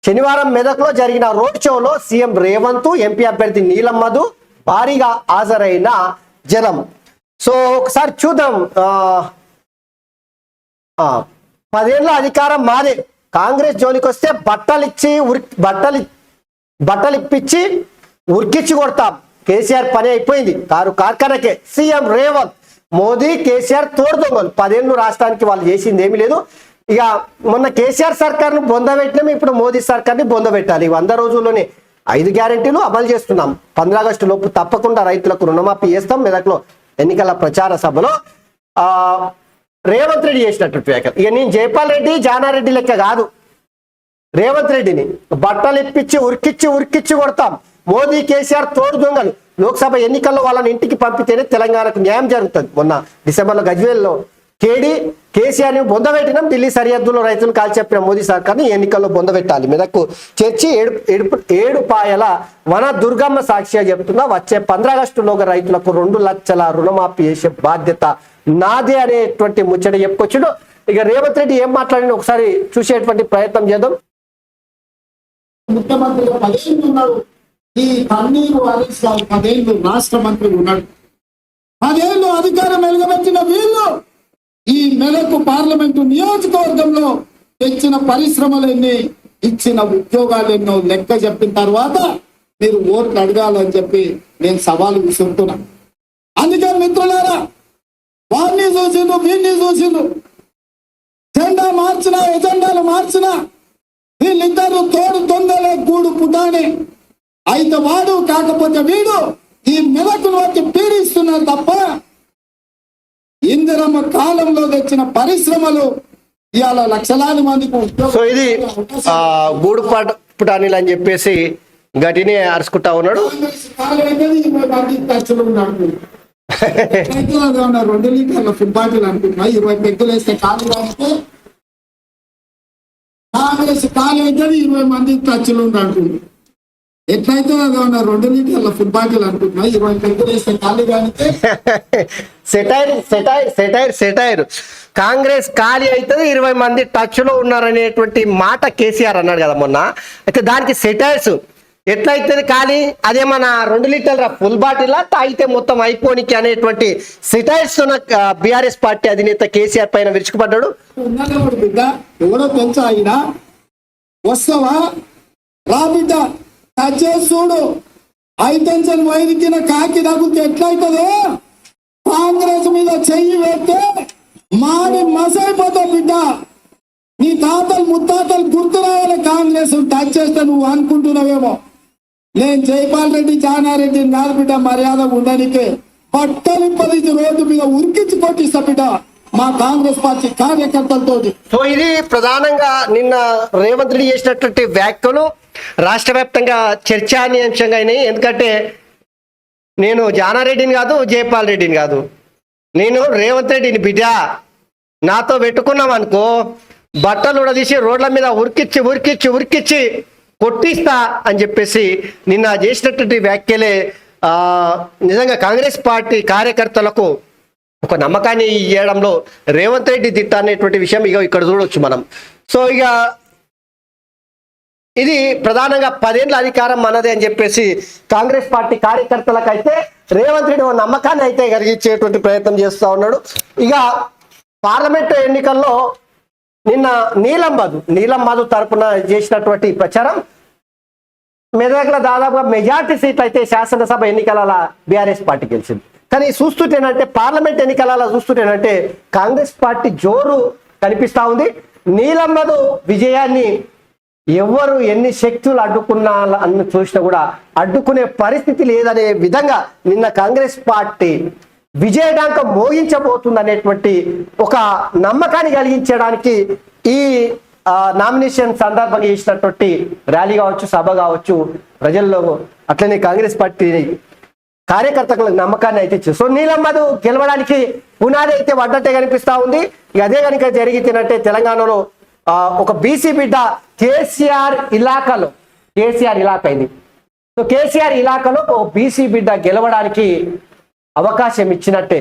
శనివారం మెదక్లో జరిగిన రోడ్ షోలో సీఎం రేవంత్, ఎంపీ అభ్యర్థి నీలం మధు భారీగా హాజరైన జనం. సో ఒకసారి చూద్దాం. 10 ఏళ్ళ అధికారం మాదే, కాంగ్రెస్ జోలికి వస్తే బట్టలు ఇప్పించి ఉరికిచ్చి కొడతాం. కేసీఆర్ పని అయిపోయింది, కారు కార్ఖానకే. సీఎం రేవంత్, మోదీ కేసీఆర్ తోడు దొంగలు. 10 ఏళ్ళు రాష్ట్రానికి వాళ్ళు చేసింది ఏమీ లేదు. ఇక మొన్న కేసీఆర్ సర్కార్ను బొందబెట్టినాం, ఇప్పుడు మోదీ సర్కార్ని బొందబెట్టాలి. 100 రోజుల్లోనే 5 గ్యారెంటీలు అమలు చేస్తున్నాం. 15 ఆగస్టు లోపు తప్పకుండా రైతులకు రుణమాఫీ చేస్తాం. మెదక్లో ఎన్నికల ప్రచార సభలో రేవంత్ రెడ్డి చేసినటువంటి వ్యాఖ్యలు. ఇక నేను జైపాల్ రెడ్డి, జానారెడ్డి లెక్క కాదు, రేవంత్ రెడ్డిని బట్టలు ఇప్పించి ఉరికిచ్చి కొడతాం. మోదీ కేసీఆర్ తోడు దొంగలు. లోక్సభ ఎన్నికల్లో వాళ్ళని ఇంటికి పంపితేనే తెలంగాణకు న్యాయం జరుగుతుంది. మొన్న డిసెంబర్లో గజ్వేల్లో కేసీఆర్ని బొందబెట్టినాం. ఢిల్లీ సరిహద్దులో రైతులు కాల్చెప్పిన మోదీ సర్కార్ని ఎన్నికల్లో బొందబెట్టాలి. మెదక్కు చేర్చి ఏడుపాయల వన దుర్గమ్మ సాక్షిగా చెప్తున్నా, వచ్చే 15 ఆగస్టులోగా రైతులకు 2 లక్షల రుణమాఫీ చేసే బాధ్యత నాదే అనేటువంటి ముచ్చట చెప్పుకొచ్చుడు. ఇక రేవంత్ రెడ్డి ఏం మాట్లాడిన ఒకసారి చూసేటువంటి ప్రయత్నం చేద్దాం. ముఖ్యమంత్రి 10 ఏళ్ళు ఉన్నాడు. ఈ కన్నీరు హరీష్ రావు 10 ఏళ్ళు రాష్ట్ర మంత్రి ఉన్నాడు. 10 ఏళ్ళు అధికారం వెలుగబెట్టిన వీళ్ళు ఈ మెదక్ పార్లమెంటు నియోజకవర్గంలో తెచ్చిన పరిశ్రమలు ఎన్ని, ఇచ్చిన ఉద్యోగాలు ఎన్నో లెక్క చెప్పిన తర్వాత మీరు ఓట్లు అడగాలని చెప్పి నేను సవాలు విసురుతున్నా. అందుకే మిత్రులారా, వారిని చూసిండ్రు, వీరిని చూసిండ్రు, జెండా మార్చినా ఎజెండాలు మార్చినా వీళ్ళిద్దరు తోడు దొంగలే, గూడు పుటాని. అయితే వాడు కాకపోతే వీడు ఈ మెదకును వచ్చి పీడిస్తున్నారు తప్ప ఇందిరమ్మ కాలంలో తెచ్చిన పరిశ్రమలు ఇవాళ లక్షలాది మందికి. సో ఇది గూడు పుటానీలు అని చెప్పేసి గట్టినే అరుచుకుంటా ఉన్నాడు. 2 లీటర్ల ఫుడ్ బాటిల్ అనుకుంటున్నా, 20 పెగ్గులు వేస్తే కాలు రాస్తే కాంగ్రెస్ కాలు అవుతుంది, 20 మంది టచ్లు అంటుంది. ఎట్లయితే అది 2 లీటర్ల ఫుడ్ బాటిల్ అనుకుంటున్నా, 20 పెగ్గులు వేస్తే కాలు కానితే సెటైర్ కాంగ్రెస్ ఖాళీ అవుతుంది, 20 మంది టచ్ లో ఉన్నారనేటువంటి మాట కేసీఆర్ అన్నాడు కదా మొన్న. అయితే దానికి సెటైర్స్ ఎట్లయితుంది ఖాళీ, అదేమన్నా 2 లీటర్ల ఫుల్ బాటిల్ తాగితే మొత్తం అయిపోనికి అనేటువంటి సెటైర్స్ బీఆర్ఎస్ పార్టీ అధినేత కేసీఆర్ పైన విరుచుకుపడ్డాడు. ఉన్నప్పుడు బిడ్డ ఎవరో తెలుసా, ఆయన వస్తావా రా బిడ్డ చూడు, 5 అంచెలు వైరికిన కాకి తగ్గితే ఎట్లయితుందో కాంగ్రెస్ మీద చెయ్యి వేస్తే మాడి మసైపోతావు బిడ్డ. నీ తాతలు ముత్తాతలు గుర్తు రావాలి, కాంగ్రెస్ టచ్ చేస్తే నువ్వు అనుకుంటున్నావేమో. నేను జైపాల్ రెడ్డి, జానారెడ్డి కాదు బిడ్డ, మర్యాద ఉండనికే బట్టలు 10 రోడ్డు మీద ఉరికించి కొట్టిస్తా బిడ్డ మా కాంగ్రెస్ పార్టీ కార్యకర్తలతో. సో ఇది ప్రధానంగా నిన్న రేవంత్ రెడ్డి చేసినటువంటి వ్యాఖ్యలు రాష్ట్ర వ్యాప్తంగా చర్చానీయాంశంగా అయినాయి. ఎందుకంటే నేను జానారెడ్డిని కాదు, జైపాల్ రెడ్డిని కాదు, నేను రేవంత్ రెడ్డిని బిడ్డ. నాతో పెట్టుకున్నాం అనుకో, బట్టలు ఉడదీసి రోడ్ల మీద ఉరికిచ్చి కొట్టిస్తా అని చెప్పేసి నిన్న చేసినటువంటి వ్యాఖ్యలే నిజంగా కాంగ్రెస్ పార్టీ కార్యకర్తలకు ఒక నమ్మకాన్ని ఇవ్వడంలో రేవంత్ రెడ్డి దిట్ట అనేటువంటి విషయం ఇక ఇక్కడ చూడొచ్చు మనం. సో ఇక ఇది ప్రధానంగా 10 ఏళ్ళ అధికారం మనదే అని చెప్పేసి కాంగ్రెస్ పార్టీ కార్యకర్తలకైతే రేవంత్ రెడ్డి ఒక నమ్మకాన్ని అయితే కలిగించేటువంటి ప్రయత్నం చేస్తూ ఉన్నాడు. ఇక పార్లమెంటు ఎన్నికల్లో నిన్న నీలం మధు తరపున చేసినటువంటి ప్రచారం మెదక్లో దాదాపుగా మెజార్టీ సీట్లు అయితే శాసనసభ ఎన్నికల బీఆర్ఎస్ పార్టీ గెలిచింది. కానీ చూస్తుంటేనంటే పార్లమెంట్ ఎన్నికలలో చూస్తుంటేనంటే కాంగ్రెస్ పార్టీ జోరు కనిపిస్తూ ఉంది. నీలం మధు విజయాన్ని ఎవరు ఎన్ని శక్తులు అడ్డుకున్నా అన్న చూసినా కూడా అడ్డుకునే పరిస్థితి లేదనే విధంగా నిన్న కాంగ్రెస్ పార్టీ విజయడాంక మోగించబోతుంది అనేటువంటి ఒక నమ్మకాన్ని కలిగించడానికి ఈ నామినేషన్ సందర్భంగా చేసినటువంటి ర్యాలీ కావచ్చు, సభ కావచ్చు, ప్రజల్లో అట్లనే కాంగ్రెస్ పార్టీ కార్యకర్తలకు నమ్మకాన్ని అయితే ఇచ్చింది. సో నీలం మధు గెలవడానికి పునాది అయితే పడ్డట్టే కనిపిస్తా ఉంది. ఇక అదే కనుక జరిగితేనంటే తెలంగాణలో ఒక బీసీ బిడ్డ కేసీఆర్ ఇలాకాలో అయింది. సో కేసీఆర్ ఇలాకాలో ఒక బీసీ బిడ్డ గెలవడానికి అవకాశం ఇచ్చినట్టే.